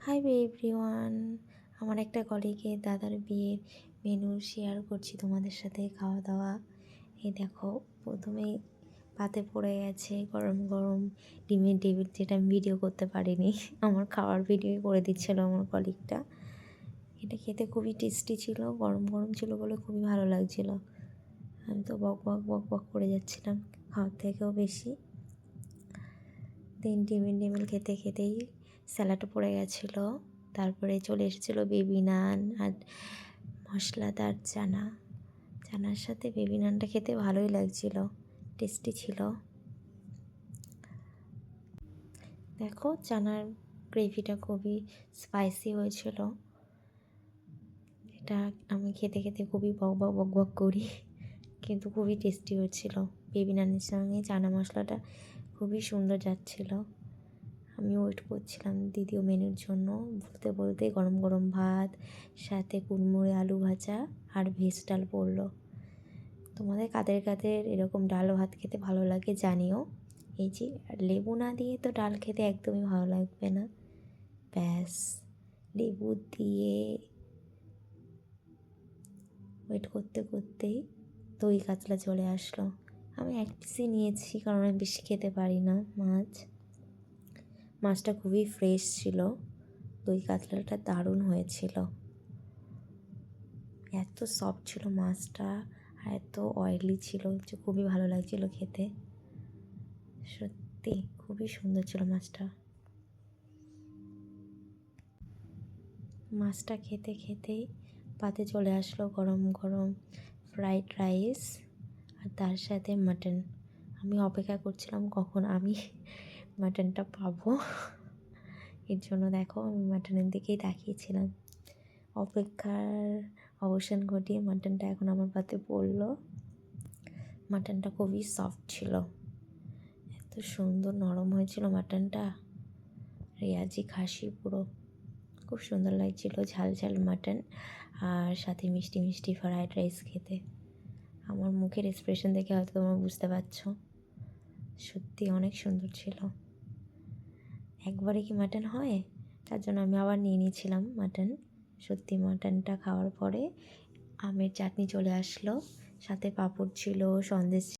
Hi everyone, আমার একটা কলিগের দাদার বিয়ের মেনু শেয়ার করছি তোমাদের সাথে। খাওয়া দাওয়া এই দেখো, প্রথমেই পাতে পড়ে গেছে গরম গরম ডিমের টেবিল, যেটা আমি ভিডিও করতে পারিনি। আমার খাওয়ার ভিডিও করে দিচ্ছিল আমার কলিগটা। এটা খেতে খুবই টেস্টি ছিল, গরম গরম ছিল বলে খুবই ভালো লাগছিল। আমি তো বক বক বক বক করে যাচ্ছিলাম খাওয়ার থেকেও বেশি। ডিমের টেবিল খেতে খেতেই স্যালাডও পড়ে গেছিলো। তারপরে চলে এসেছিলো বেবি নান আর মশলাদার চানার সাথে বেবি নানটা খেতে ভালোই লাগছিল, টেস্টি ছিল। দেখো, চানার গ্রেভিটা খুবই স্পাইসি হয়েছিল। এটা আমি খেতে খেতে খুবই বক বক বক বক করি, কিন্তু খুবই টেস্টি হয়েছিল। বেবি নানের সঙ্গে চানা মশলাটা খুবই সুন্দর যাচ্ছিলো। আমি ওয়েট করছিলাম দ্বিতীয় মেনুর জন্য। বলতে বলতে গরম গরম ভাত, সাথে কুড়মুড়ে আলু ভাজা আর ভেজ ডাল পড়লো। তোমাদের কাদের কাদের এরকম ডাল ভাত খেতে ভালো লাগে জানিও। এই যে লেবু না দিয়ে তো ডাল খেতে একদমই ভালো লাগবে না। ব্যাস, লেবু দিয়ে ওয়েট করতে করতেই দই কাতলা চলে আসলো। আমি এক পিসই নিয়েছি, কারণ আমি বেশি খেতে পারি না মাছটা খুবই ফ্রেশ ছিল। দই কাতলাটা দারুণ হয়েছিল, এত সফট ছিল মাছটা আর এত অয়েলি ছিল যে খুবই ভালো লাগছিল খেতে। সত্যি খুবই সুন্দর ছিল মাছটা খেতে খেতেই পাতে চলে আসলো গরম গরম ফ্রাইড রাইস আর তার সাথে মাটন। আমি অপেক্ষা করছিলাম কখন আমি মাটনটা পাবো। এর জন্য দেখো, আমি মাটনের দিকেই তাকিয়েছিলাম। অপেক্ষার অবসান ঘটিয়ে মাটনটা এখন আমার পাতে পড়লো। মাটনটা খুবই সফট ছিল, এত সুন্দর নরম হয়েছিল মাটনটা, রেয়াজি খাসি পুরো। খুব সুন্দর লাগছিল ঝাল ঝাল মাটন আর সাথে মিষ্টি মিষ্টি ফ্রাইড রাইস খেতে। আমার মুখের এক্সপ্রেশন দেখে হয়তো তোমরা বুঝতে পারছো, সত্যি অনেক সুন্দর ছিল। একবারে কি মাটন হয়, তার জন্য আমি আবার নিয়ে নিয়েছিলাম মাটন। সত্যি মাটনটা খাওয়ার পরে আমের চাটনি চলে আসলো, সাথে পাঁপড় ছিল, সন্দেশ